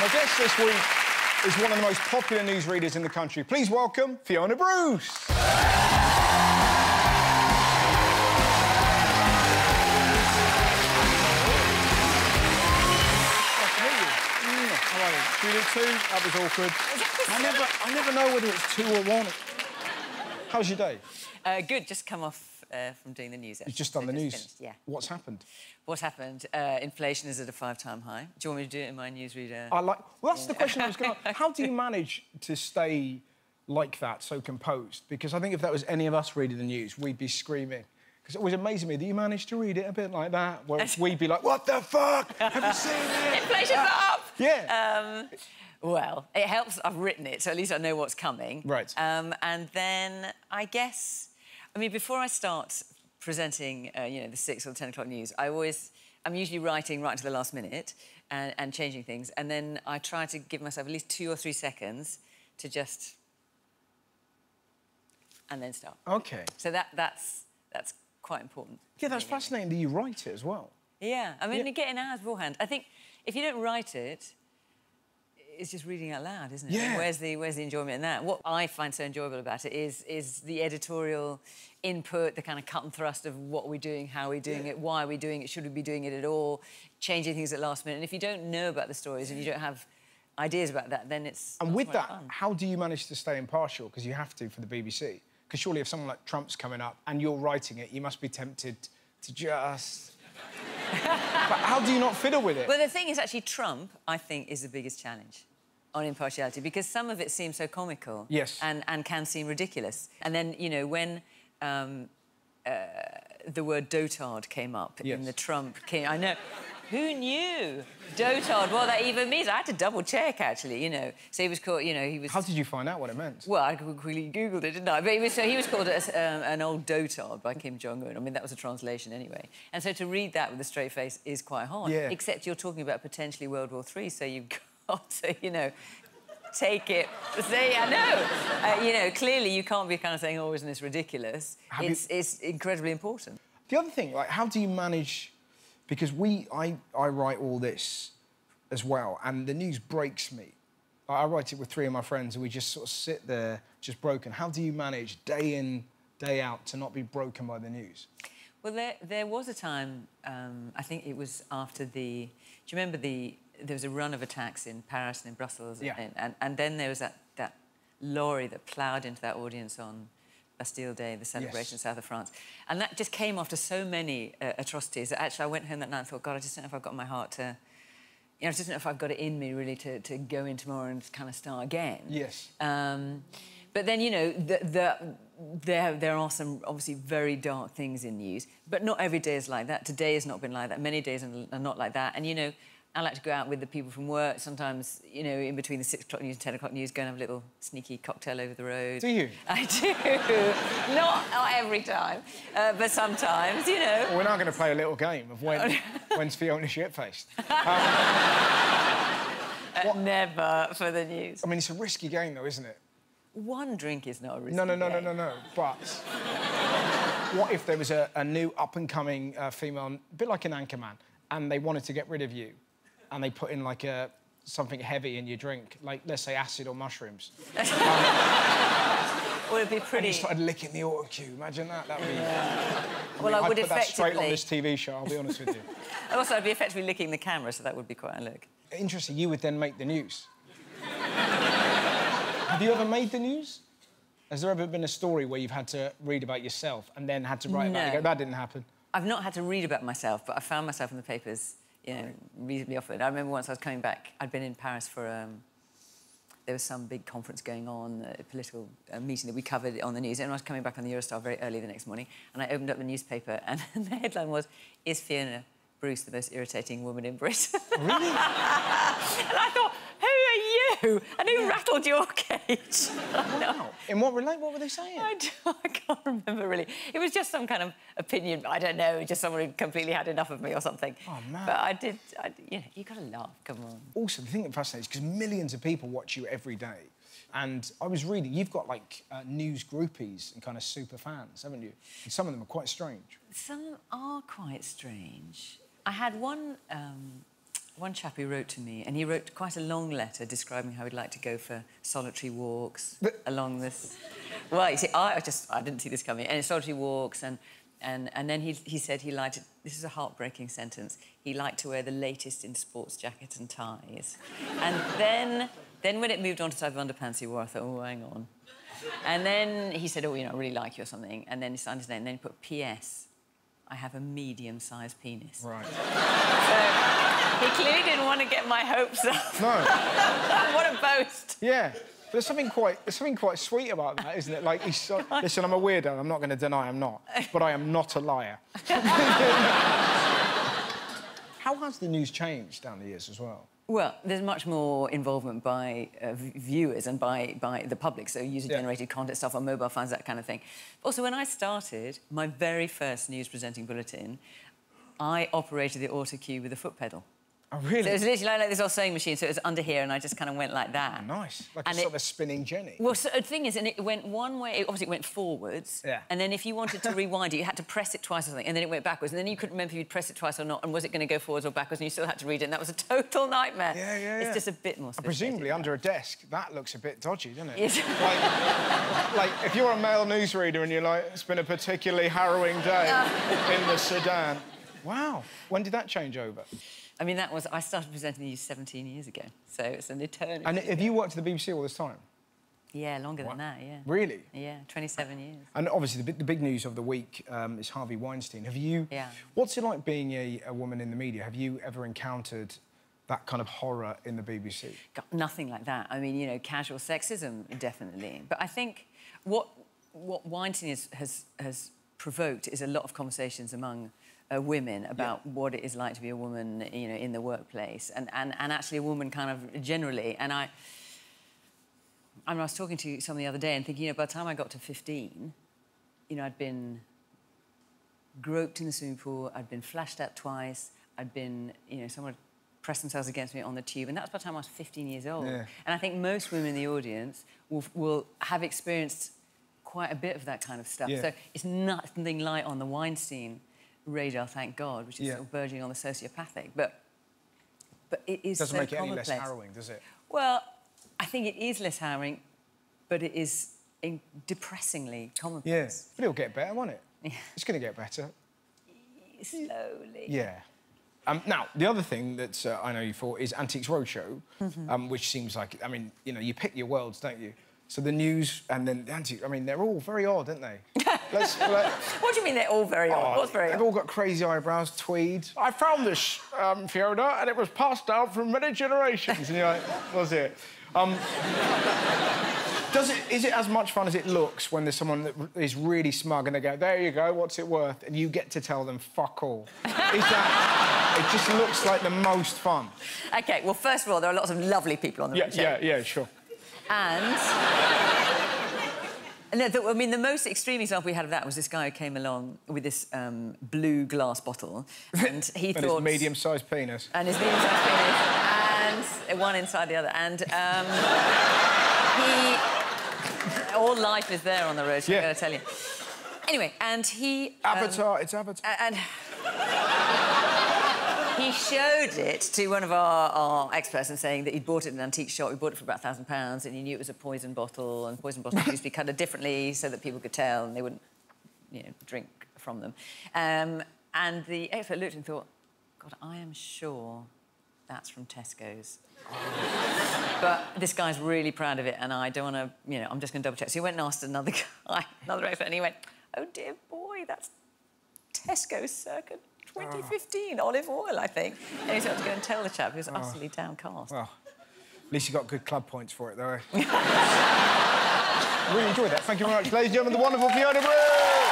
My guest this week is one of the most popular newsreaders in the country. Please welcome Fiona Bruce. How are you? Should we do two? That was awkward. I never know whether it's two or one. How's your day? Good. Just come off from doing the news. You've just done the news? Finished, yeah. What's happened? What's happened? Inflation is at a 5-time high. Do you want me to do it in my newsreader? Well, that's the question I was going to ask. How do you manage to stay like that, so composed? Because I think if that was any of us reading the news, we'd be screaming. Because it always amazes me that you managed to read it a bit like that, where we'd be like, what the fuck? Have you seen it? Inflation's up! Yeah. Well, it helps I've written it, so at least I know what's coming. Right. And then, I guess... I mean, before I start presenting, you know, the 6 or the 10 o'clock news, I'm usually writing right to the last minute and changing things, and then I try to give myself at least 2 or 3 seconds to just... and then start. OK. So that's quite important. Yeah, that's fascinating that you write it as well. Yeah, I mean, you're getting hours beforehand. I think if you don't write it, it's just reading out loud, isn't it? Yeah. I mean, where's the enjoyment in that? What I find so enjoyable about it is the editorial input, the kind of cut and thrust of what we're doing, how we're doing it, why we're doing it, should we be doing it at all, changing things at last minute. And if you don't know about the stories and you don't have ideas about that, then it's And with that, fun. how do you manage to stay impartial? Because you have to for the BBC. Because surely if someone like Trump's coming up and you're writing it, you must be tempted to just... But how do you not fiddle with it? Well, the thing is, actually, Trump, I think, is the biggest challenge on impartiality, because some of it seems so comical. Yes. And can seem ridiculous. And then, you know, when the word dotard came up in the Trump... I know. Who knew dotard, what that even means? I had to double-check, actually, you know. So he was called, you know, he was... How did you find out what it meant? Well, I quickly Googled it, didn't I? But he was called an old dotard by Kim Jong-un. I mean, that was a translation anyway. And so to read that with a straight face is quite hard. Yeah. Except you're talking about potentially World War III, so you've got to, you know, take it... Say, I know. You know, clearly you can't be kind of saying, oh, isn't this ridiculous? It's incredibly important. The other thing, like, how do you manage... Because I write all this as well, and the news breaks me. I write it with 3 of my friends, and we just sort of sit there, just broken. How do you manage, day in, day out, to not be broken by the news? Well, there was a time, I think it was after the... Do you remember there was a run of attacks in Paris and in Brussels? Yeah. And then there was that lorry that ploughed into that audience on Bastille Day, the celebration in south of France. And that just came after so many atrocities that actually I went home that night and thought, God, I just don't know if I've got my heart to... You know, I just don't know if I've got it in me, really, to go in tomorrow and kind of start again. Yes. But then, you know, there are some obviously very dark things in news, but not every day is like that. Today has not been like that. Many days are not like that. And, you know, I like to go out with the people from work, sometimes, you know, in between the 6 o'clock news and 10 o'clock news, go and have a little sneaky cocktail over the road. Do you? I do. Not every time, but sometimes, you know. Well, we're now going to play a little game of when's Fiona shit-faced. Never for the news. I mean, it's a risky game, though, isn't it? One drink is not a risky No. game. But what if there was a new up-and-coming female, a bit like an anchorman, and they wanted to get rid of you, and they put in, like, something heavy in your drink, like, let's say, acid or mushrooms. Well, it'd be pretty... And you started licking the auto cue. Imagine that. That would be... Well, I would I'd put that straight on effectively... this TV show, I'll be honest with you. Also, I'd be effectively licking the camera, so that would be quite a look. Interesting, you would then make the news. Have you ever made the news? Has there ever been a story where you've had to read about yourself and then had to write about it? Go, that didn't happen. I've not had to read about myself, but I found myself in the papers, you know, reasonably often. I remember once I was coming back, I'd been in Paris for... there was some big conference going on, a political meeting that we covered on the news, and I was coming back on the Eurostar very early the next morning, and I opened up the newspaper, and the headline was, "Is Fiona Bruce the most irritating woman in Britain?" Really? And I thought, who are you? And who rattled your cage? Wow. In what were they saying? I can't remember, really. It was just some kind of opinion, I don't know, just someone who completely had enough of me or something. Oh, man. But I did, you know, you got to laugh, come on. Also, the thing that fascinates, because millions of people watch you every day, and I was reading, you've got, like, news groupies and kind of super fans, haven't you? And some of them are quite strange. Some are quite strange. I had one one chap who wrote to me, and he wrote quite a long letter describing how he'd like to go for solitary walks along this... Well, you see, I didn't see this coming. And solitary walks, and then he said he liked... This is a heartbreaking sentence. He liked to wear the latest in sports jackets and ties. And then when it moved on to the type of underpants he wore, I thought, oh, hang on. And then he said, oh, you know, I really like you or something. And then he signed his name, and then he put P.S. I have a medium-sized penis. Right. So he clearly didn't want to get my hopes up. No. What a boast. Yeah. There's something quite sweet about that, isn't it? Like, he's so... Listen, I'm a weirdo. I'm not going to deny I'm not. But I am not a liar. How has the news changed down the years as well? Well, there's much more involvement by viewers and by the public, so user-generated content stuff on mobile phones, that kind of thing. Also, when I started my very first news-presenting bulletin, I operated the autocue with a foot pedal. Oh, really? So it was literally like this old sewing machine, so it was under here, and I just kind of went like that. Oh, nice. Like a sort of a spinning Jenny. Well, so the thing is, and it went one way, obviously it went forwards, and then if you wanted to rewind it, you had to press it twice or something, and then it went backwards, and then you couldn't remember if you'd press it twice or not, and was it going to go forwards or backwards, and you still had to read it, and that was a total nightmare. Yeah. It's just a bit more sophisticated. Presumably, under a desk, that looks a bit dodgy, doesn't it? Yes. like, if you're a male newsreader and you're like, it's been a particularly harrowing day in the Sudan. Wow. When did that change over? I mean, I started presenting the news 17 years ago, so it's an eternity. And have you worked at the BBC all this time? Yeah, longer than that, yeah. Really? Yeah, 27 years. And obviously, the big news of the week is Harvey Weinstein. Have you... Yeah. What's it like being a woman in the media? Have you ever encountered that kind of horror in the BBC? Got nothing like that. I mean, you know, casual sexism, definitely. But I think what Weinstein has provoked is a lot of conversations among women about what it is like to be a woman, you know, in the workplace, and actually a woman kind of generally. And I was talking to someone the other day and thinking, you know, by the time I got to 15, you know, I'd been groped in the swimming pool, I'd been flashed at twice, I'd been, you know, someone pressed themselves against me on the tube, and that was by the time I was 15 years old. Yeah. And I think most women in the audience will have experienced quite a bit of that kind of stuff. Yeah. So it's nothing light on the Weinstein radar, thank God, which is sort of verging on the sociopathic. But it is doesn't so make it any less commonplace. harrowing, does it? Well, I think it is less harrowing, but it is depressingly commonplace. Yeah, but it'll get better, won't it? Yeah. It's going to get better. Slowly. Yeah. Now, the other thing that I know you for is Antiques Roadshow, which seems like, I mean, you know, you pick your worlds, don't you? So the news and then the antiques, I mean, they're all very odd, aren't they? What do you mean they're all very odd? What's very odd? They've all got crazy eyebrows, tweed. I found this, Fiona, and it was passed down from many generations. And you're like, what's it? Is it as much fun as it looks when there's someone that is really smug and they go, there you go, what's it worth? And you get to tell them, fuck all. It just looks like the most fun. OK, well, first of all, there are lots of lovely people on the show. Yeah, sure. And... I mean, the most extreme example we had of that was this guy who came along with this blue glass bottle, and he thought... And his medium-sized penis. And his medium-sized penis, and one inside the other. And all life is there on the road, so I'm going to tell you. Anyway, and he... Avatar, it's Avatar. And... He showed it to one of our experts and saying that he'd bought it in an antique shop. He bought it for about £1,000 and he knew it was a poison bottle, and poison bottles used to be coloured differently so that people could tell and they wouldn't, you know, drink from them. And the expert looked and thought, God, I am sure that's from Tesco's. But this guy's really proud of it and I don't want to, you know, I'm just going to double-check. So he went and asked another guy, another expert, and he went, oh, dear boy, that's Tesco's circa 2015 olive oil, I think. And he's had to go and tell the chap who was utterly downcast. Well, at least you got good club points for it, though. Really enjoyed that. Thank you very much, ladies and gentlemen, the wonderful Fiona Bruce!